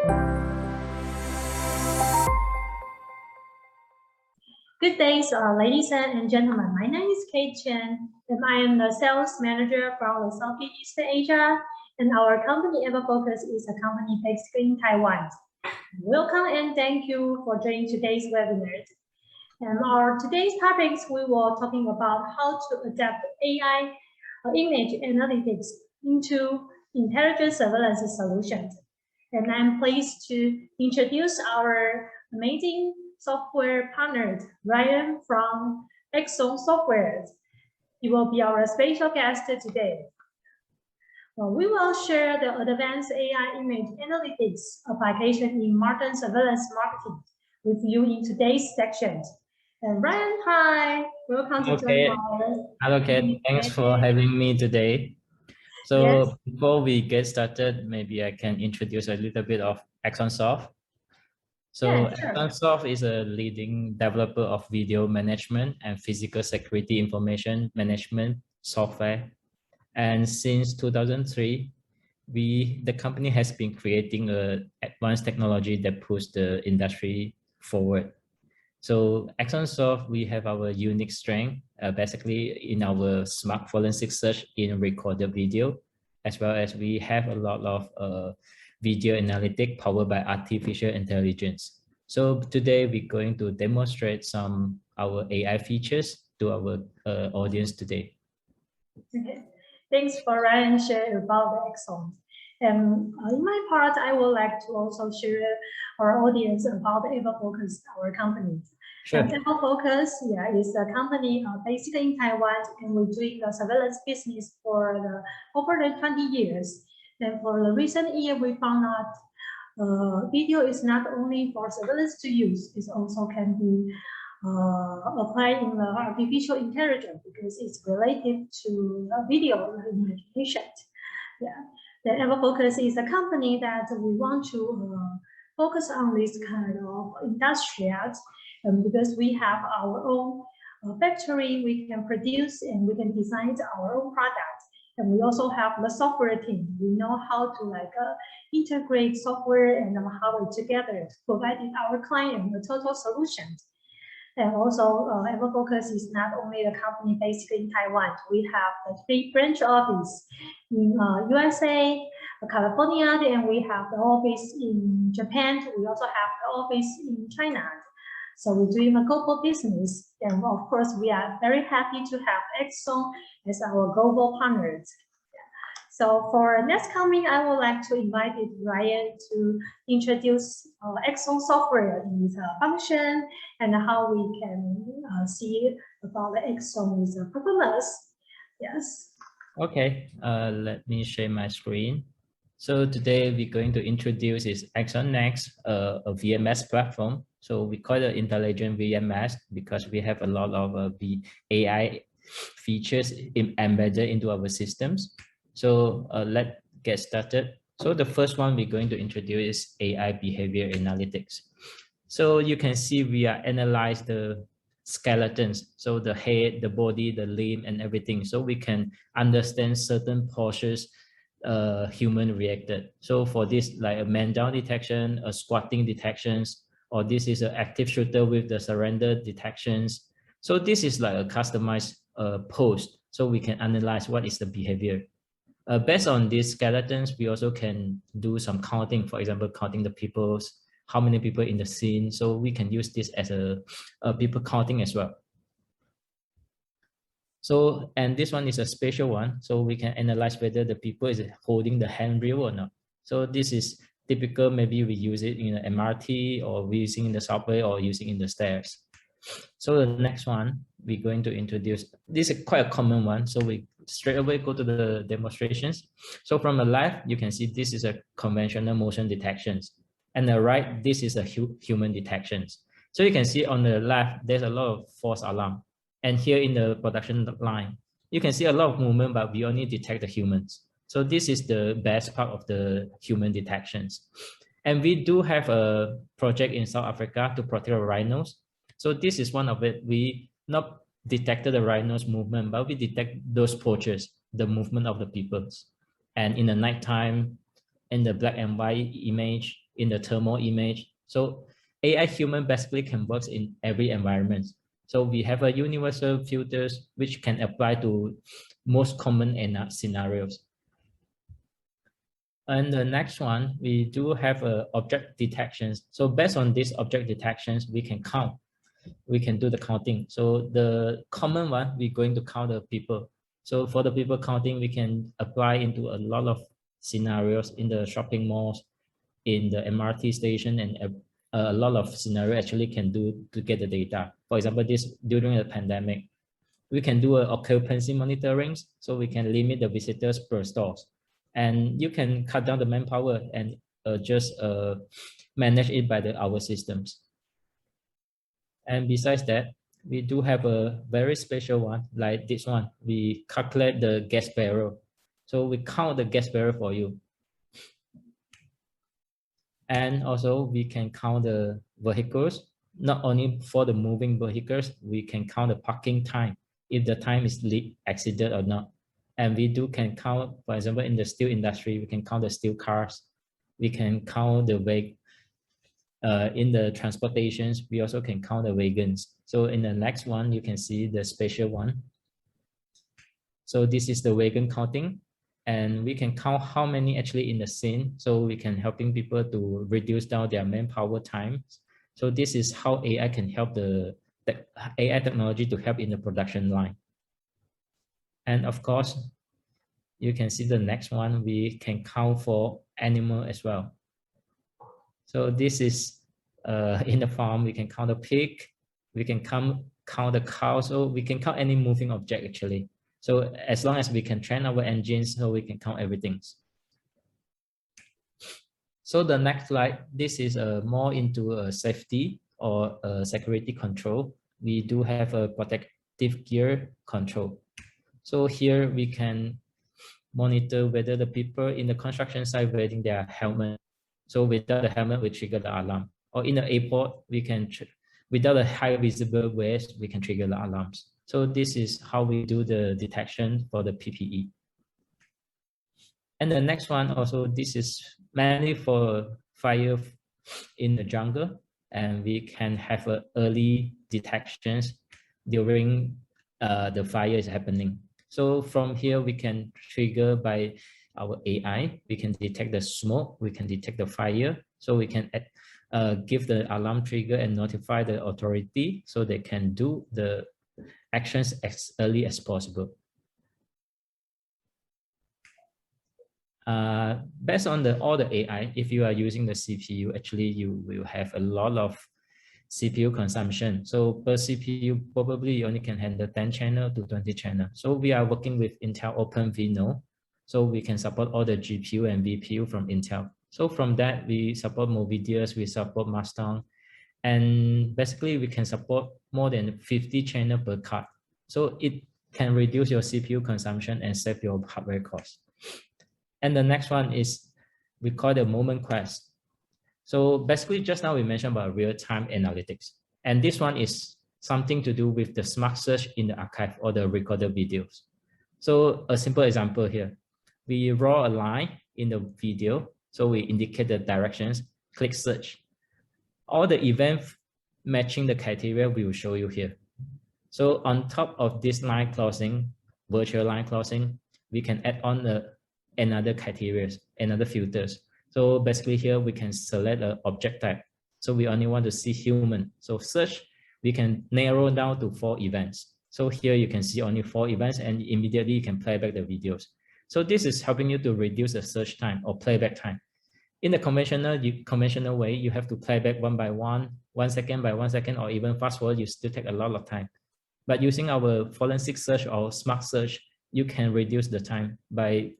Good day, ladies and gentlemen. My name is Chen, and I am the sales manager from Southeast Asia. And our company, EverFocus, is a company based in Taiwan. Welcome and thank you for joining today's webinar. And our today's topics, we will talking about how to adapt AI image analytics into intelligent surveillance solutions. And I'm pleased to introduce our amazing software partner, Ryan from Axxonsoft. He will be our special guest today. We will share the advanced AI image analytics application in modern surveillance marketing with you in today's section. And Ryan, hi, welcome to join us. Hello, Kate. Thanks for having me today. So before we get started, maybe I can introduce a little bit of Axxonsoft. So Axxonsoft is a leading developer of video management and physical security information management software. And since 2003, the company has been creating advanced technology that pushes the industry forward. So Axxonsoft, we have our unique strength, basically in our smart forensic search in recorded video, as well as we have a lot of video analytics powered by artificial intelligence. So today we're going to demonstrate some our AI features to our audience today. Okay. Thanks for Ryan sharing about the Axxon. And in my part, I would like to also share our audience about EverFocus, our company. Sure. EverFocus, is a company based in Taiwan, and we're doing the surveillance business for over 20 years. And for the recent year, we found out video is not only for surveillance to use, it also can be applied in the artificial intelligence because it's related to video imagination. The EverFocus is a company that we want to focus on this kind of industry because we have our own factory, we can produce and we can design our own products. And we also have the software team. We know how to integrate software and hardware together to provide our client a total solution. And also, EverFocus is not only a company based in Taiwan. We have the 3 branch office in USA, California, and we have the office in Japan. We also have the office in China. So we're doing a global business. And of course, we are very happy to have Axxon as our global partners. So for next coming, I would like to invite Ryan to introduce Axxon software, its function, and how we can see about the Axxon's performance. Yes. Okay, let me share my screen. So today we're going to introduce is Axxon Next, a VMS platform. So we call it intelligent VMS because we have a lot of AI features embedded into our systems. So let's get started. So the first one we're going to introduce is AI behavior analytics. So you can see we are analyze the skeletons, so the head, the body, the limb, and everything. So we can understand certain postures human reacted. So for this, like a man down detection, a squatting detections, or this is an active shooter with the surrender detections. So this is like a customized post. So we can analyze what is the behavior. Based on these skeletons, we also can do some counting, for example, counting the people's, how many people in the scene. So we can use this as a people counting as well. So, and this one is a special one. So we can analyze whether the people is holding the handrail or not. So this is typical, maybe we use it in an MRT or we using in the subway or using in the stairs. So the next one, we're going to introduce, this is quite a common one. So we straight away go to the demonstrations. So from the left, you can see this is a conventional motion detections. And the right, this is a human detections. So you can see on the left, there's a lot of false alarm. And here in the production line, you can see a lot of movement, but we only detect the humans. So this is the best part of the human detections. And we do have a project in South Africa to protect the rhinos. So this is one of it. We not detected the rhinos movement, but we detect those postures, the movement of the peoples. And in the nighttime, in the black and white image, in the thermal image. So AI human basically can work in every environment. So we have a universal filters which can apply to most common scenarios. And the next one, we do have object detections. So based on these object detections, we can count. We can do the counting. So the common one, we're going to count the people. So for the people counting, we can apply into a lot of scenarios in the shopping malls, in the MRT station, and a lot of scenario actually can do to get the data. For example, this during the pandemic, we can do a occupancy monitoring, so we can limit the visitors per stores, and you can cut down the manpower and just manage it by our systems. And besides that, we do have a very special one like this one. We calculate the gas barrel, so we count the gas barrel for you. And also we can count the vehicles, not only for the moving vehicles, we can count the parking time, if the time is exceeded or not. And we can count, for example, in the steel industry, we can count the steel cars. We can count the in the transportations, we also can count the wagons. So in the next one, you can see the special one. So this is the wagon counting. And we can count how many actually in the scene, so we can helping people to reduce down their manpower time. So this is how AI can help the AI technology to help in the production line. And of course, you can see the next one, we can count for animal as well. So this is in the farm, we can count the pig, we can count the cow, so we can count any moving object actually. So as long as we can train our engines, so we can count everything. So the next slide, this is more into safety or security control. We do have a protective gear control. So here we can monitor whether the people in the construction site wearing their helmet. So without the helmet, we trigger the alarm. Or in the airport, we can, without a high visible vest, we can trigger the alarms. So this is how we do the detection for the PPE. And the next one also, this is mainly for fire in the jungle, and we can have early detections during the fire is happening. So from here, we can trigger by our AI, we can detect the smoke, we can detect the fire, so we can give the alarm trigger and notify the authority so they can do the actions as early as possible. Based on all the AI, if you are using the CPU, actually you will have a lot of CPU consumption. So per CPU, probably you only can handle 10 channel to 20 channel. So we are working with Intel OpenVINO. So we can support all the GPU and VPU from Intel. So from that, we support Movidius, we support Mustang, and basically we can support more than 50 channel per card. So it can reduce your CPU consumption and save your hardware cost. And the next one is, we call the MomentQuest. So basically just now we mentioned about real-time analytics. And this one is something to do with the smart search in the archive or the recorded videos. So a simple example here, we draw a line in the video. So we indicate the directions, click search. All the events matching the criteria we will show you here. So on top of this line crossing, virtual line crossing, we can add on another criteria, another filters. So basically here we can select an object type. So we only want to see human. So search, we can narrow down to 4 events. So here you can see only 4 events and immediately you can play back the videos. So this is helping you to reduce the search time or playback time. In the conventional way, you have to play back 1 by 1, 1 second by 1 second, or even fast forward, you still take a lot of time. But using our forensic search or smart search, you can reduce the time by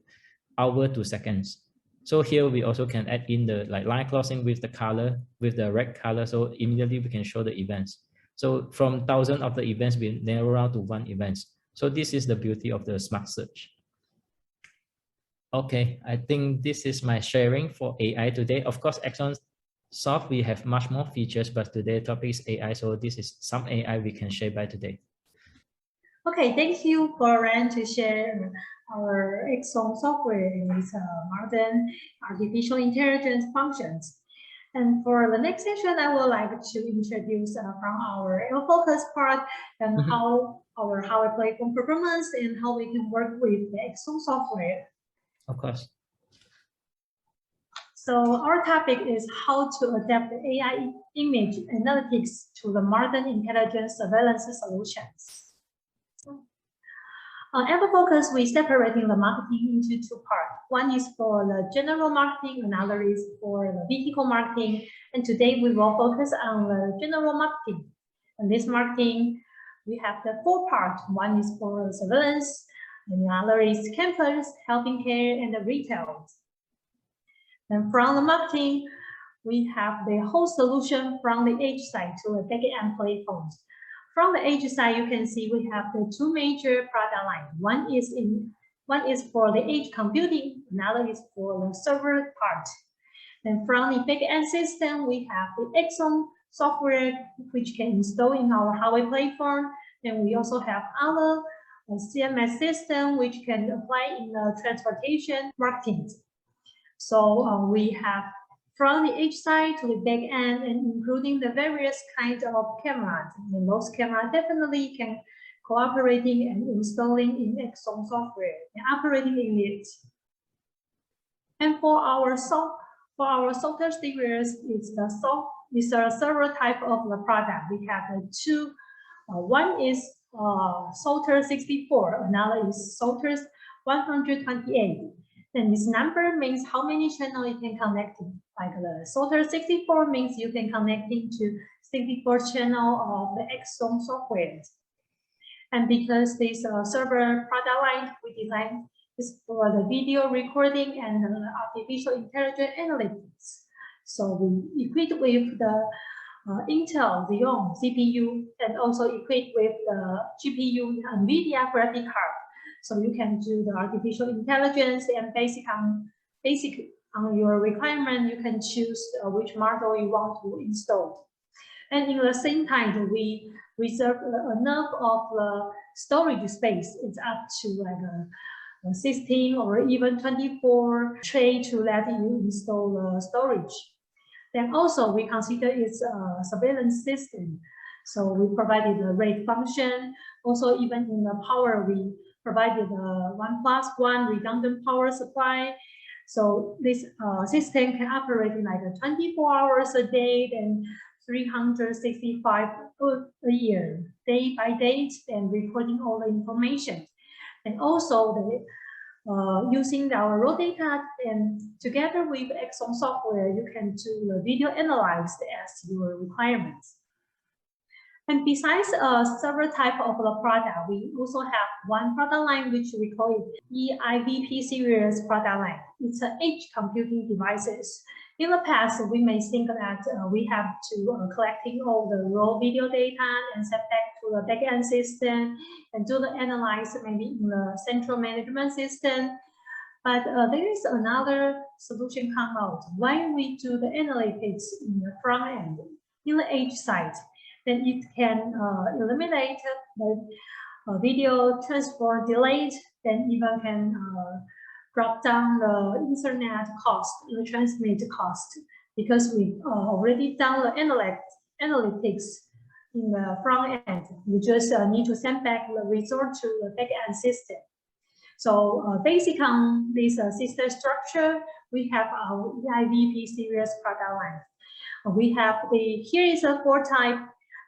hour to seconds. So here we also can add in the line crossing with the color, with the red color. So immediately we can show the events. So from thousands of the events, we narrow down to 1 event. So this is the beauty of the smart search. Okay, I think this is my sharing for AI today. Of course, Axxonsoft, we have much more features, but today's topic is AI. So this is some AI we can share by today. Okay, thank you, Florian, to share our Axxonsoft with modern artificial intelligence functions. And for the next session, I would like to introduce from our EverFocus part and how our platform performance and how we can work with the Axxon software. Of course. So our topic is how to adapt the AI image analytics to the modern intelligence surveillance solutions. On EverFocus, we separating the marketing into two parts. One is for the general marketing, another is for the vertical marketing. And today we will focus on the general marketing. And this marketing, we have the four parts. One is for surveillance, and the other is campus, healthcare, and the retail. And from the marketing, we have the whole solution from the edge side to the back-end platforms. From the edge side, you can see we have the two major product lines. One is for the edge computing, another is for the server part. And from the back-end system, we have the Axxon software, which can install in our hardware platform. And we also have other CMS system, which can apply in the transportation marketing. So we have from the edge side to the back end, and including the various kinds of cameras. And those cameras definitely can cooperating and installing in Axxon software and operating in it. And for our software series, it's a server type of the product. We have two. One is Solter 64, another is Solter 128. And this number means how many channels you can connect to. Like the Solter 64 means you can connect into 64 channels of the Axxon software. And because this server product line we designed is for the video recording and artificial intelligence analytics. So we equipped with the Intel Xeon CPU and also equipped with the GPU NVIDIA graphic card. So you can do the artificial intelligence and basic on your requirement, you can choose which model you want to install. And in the same time, we reserve enough of the storage space. It's up to like 16 or even 24 tray to let you install the storage. Then also we consider it's a surveillance system. So we provided the RAID function. Also even in the power, we provided a 1+1 redundant power supply. So this system can operate in like 24 hours a day and 365 a year, day by day, and recording all the information. And also using our raw data and together with Axxon software, you can do the video analysis as your requirements. And besides several type of the product, we also have one product line which we call it EIVP series product line. It's edge computing devices. In the past, we may think that we have to collecting all the raw video data and send back to the backend system and do the analysis maybe in the central management system. But there is another solution come out. When we do the analytics in the front end, in the edge side, then it can eliminate the video transport delays, then even can drop down the internet cost, the transmit cost, because we already done the analytics in the front end. We just need to send back the result to the back end system. So based on this system structure, we have our EIVP series product line. We have here is a 4 type.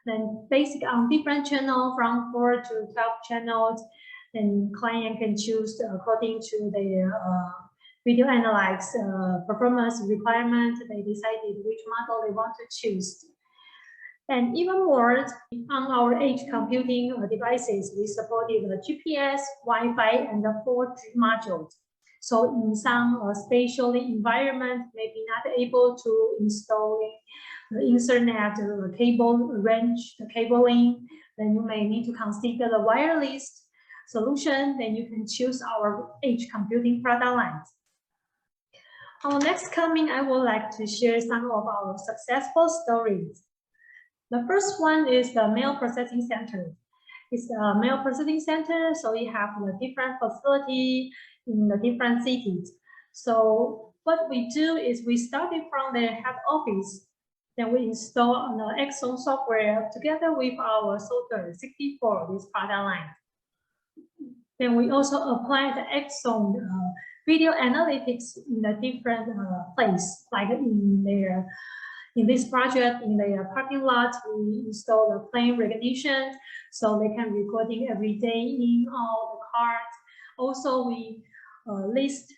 Then basic on different channels from 4 to 12 channels, then client can choose according to their video analysis performance requirement. They decided which model they want to choose. And even more, on our edge computing devices, we supported the GPS, Wi-Fi, and the 4G modules. So in some spatially environment, maybe not able to install the Ethernet cable range, the cabling, then you may need to consider the wireless solution. Then you can choose our edge computing product lines. Next coming, I would like to share some of our successful stories. The first one is the mail processing center. It's a mail processing center, so we have the different facility in the different cities. So what we do is we started from the head office. Then we install on the Axxon software together with our software 64, this product line. Then we also apply the Axxon video analytics in a different place, like in this project, in the parking lot, we install the plane recognition, so they can recording every day in all the cars. Also, we list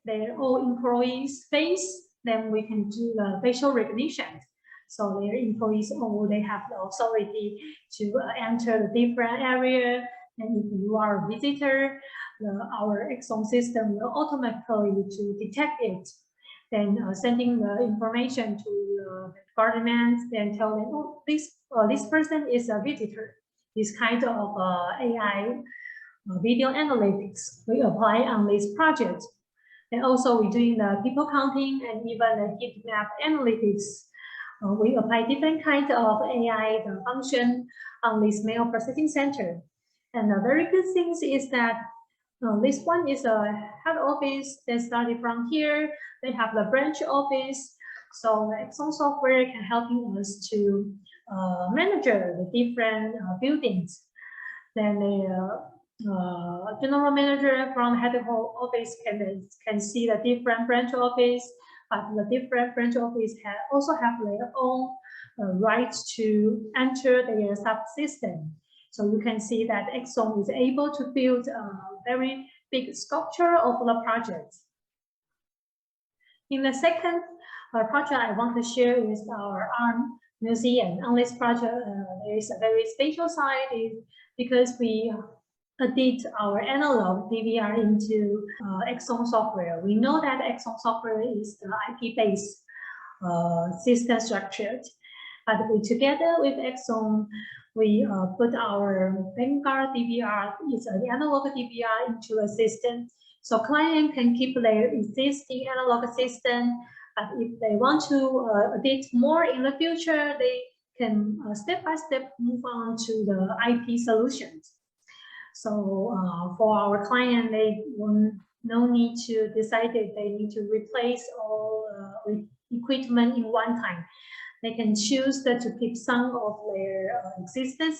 their all employees' face, then we can do the facial recognition. So their employees, they have the authority to enter the different area. And if you are a visitor, our Axxon system will automatically to detect it. Then sending the information to the government, then tell them, oh, this person is a visitor. This kind of AI video analytics we apply on this project. And also we're doing the people counting and even the heat map analytics. We apply different kinds of AI function on this mail processing center. And the very good thing is that this one is a head office. They started from here. They have the branch office. So the Axxon software can helping us to manage the different buildings. Then the general manager from head office can see the different branch office, but the different branch office also have their own rights to enter their subsystem. So you can see that Axxon is able to build a very big sculpture of the project. In the second project I want to share is our art museum. On this project, there is a very special side because we did our analog DVR into Axxon software. We know that Axxon software is the IP-based system structured, but together with Axxon, we put our Vanguard DVR, it's an analog DVR into a system. So client can keep their existing analog system, but if they want to edit more in the future, they can step by step move on to the IP solutions. So for our client, they no need to decide that they need to replace all equipment in one time. They can choose to keep some of their existing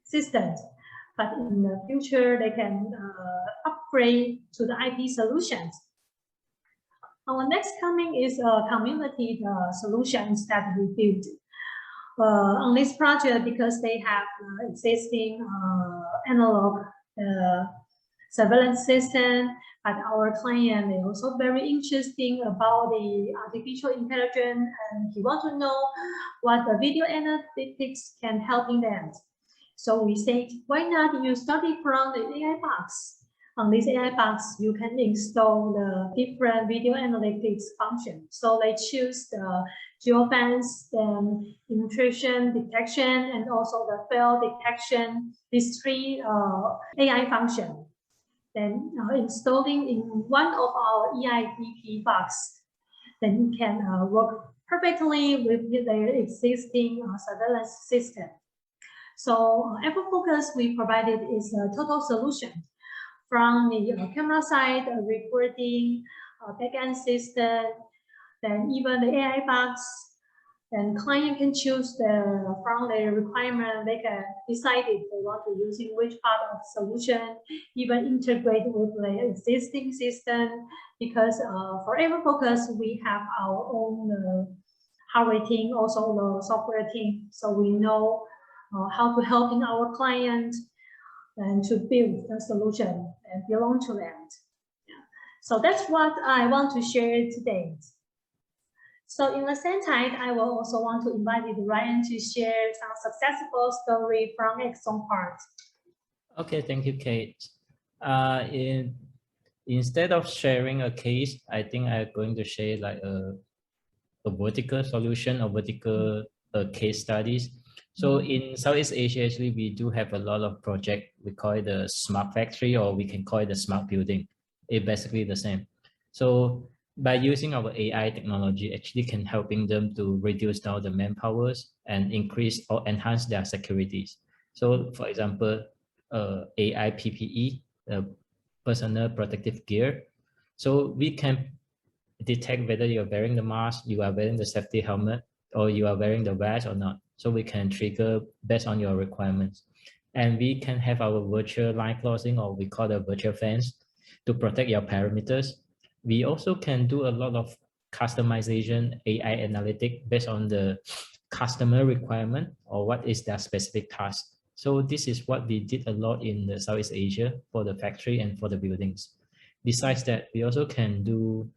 systems, but in the future they can upgrade to the IP solutions. Our next coming is community solutions that we built on this project because they have existing analog surveillance system. But our client is also very interesting about the artificial intelligence, and he wants to know what the video analytics can help in them. So we said, why not you start it from the AI box? On this AI box, you can install the different video analytics function. So they choose the geofence, the intrusion detection, and also the fail detection. These three AI functions. Then installing in one of our EIDP box, then it can work perfectly with their existing surveillance system. So EverFocus we provided is a total solution from the camera side, recording, backend system, then even the AI box. Then client can choose from their requirement, they can decide if they want to use in which part of the solution, even integrate with the existing system. Because for EverFocus, we have our own hardware team, also the software team, so we know how to help our clients and to build the solution and belong to them. Yeah. So that's what I want to share today. So in the same time, I will also want to invite Ryan to share some successful story from Axxon part. Okay, thank you, Kate. Instead of sharing a case, I think I'm going to share like a vertical solution or vertical case studies. So in Southeast Asia, actually, we do have a lot of projects. We call it the smart factory, or we can call it the smart building. It's basically the same. So by using our AI technology, actually can helping them to reduce down the manpowers and increase or enhance their securities. So for example, AI PPE, personal protective gear, So we can detect whether you're wearing the mask, you are wearing the safety helmet, or you are wearing the vest or not. So we can trigger based on your requirements. And we can have our virtual line closing, or we call the virtual fence, to protect your parameters. We also can do a lot of customization AI analytic based on the customer requirement or what is their specific task. So this is what we did a lot in the Southeast Asia for the factory and for the buildings. Besides that, we also can do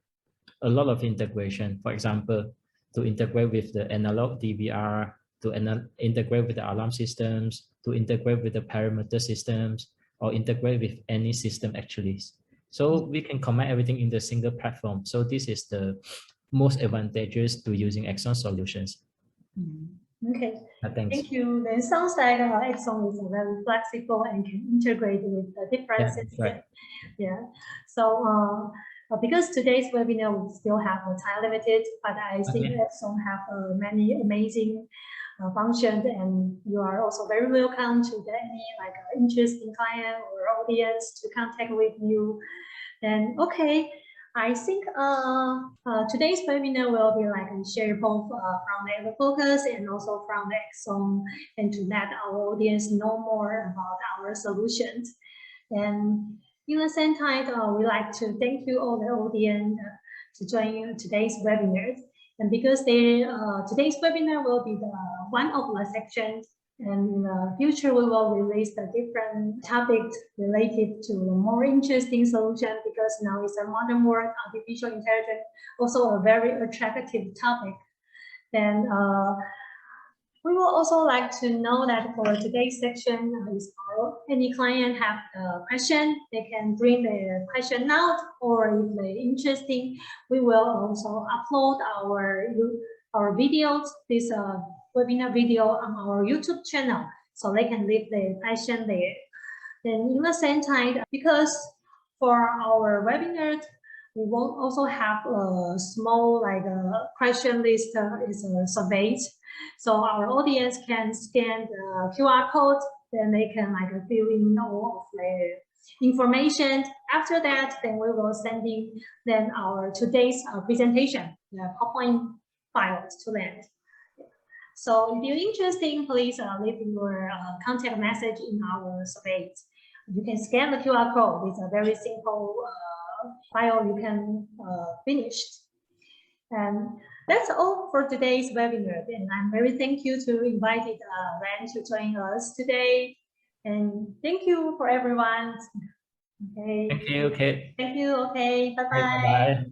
a lot of integration. For example, to integrate with the analog DVR, to integrate with the alarm systems, to integrate with the parameter systems, or integrate with any system actually. So we can combine everything in the single platform. So this is the most advantageous to using Axxon solutions. Okay, Thanks. thank you. Then sounds like Axxon is very flexible and can integrate with the different systems. Right. Yeah. So because today's webinar we still have a time limited, but I think Axxon have many amazing functions, and you are also very welcome to any like interesting client or audience to contact with you. And okay, I think today's webinar will be like share both from the EverFocus and also from the Axxon, and to let our audience know more about our solutions. And in the same time, we like to thank you all the audience to join today's webinar. And because today's webinar will be the one of the sections, and in the future we will release the different topics related to the more interesting solution, because now it's a modern world, artificial intelligence, also a very attractive topic. Then we will also like to know that for today's section, if any client have a question, they can bring their question out, or if they're interesting, we will also upload our videos, this webinar video on our YouTube channel, so they can leave their question there. Then in the same time, because for our webinar, we will also have a small like a question list, is a survey. So our audience can scan the QR code, then they can like fill in all of the information. After that, then we will send in then our today's presentation, the PowerPoint files to them. So if you're interested, please leave your contact message in our survey. You can scan the QR code with a very simple file you can finish. And that's all for today's webinar. And I'm very thank you to invited Ren to join us today. And thank you for everyone. Okay. Thank you. Okay. Thank you. Okay. Bye-bye. Bye-bye.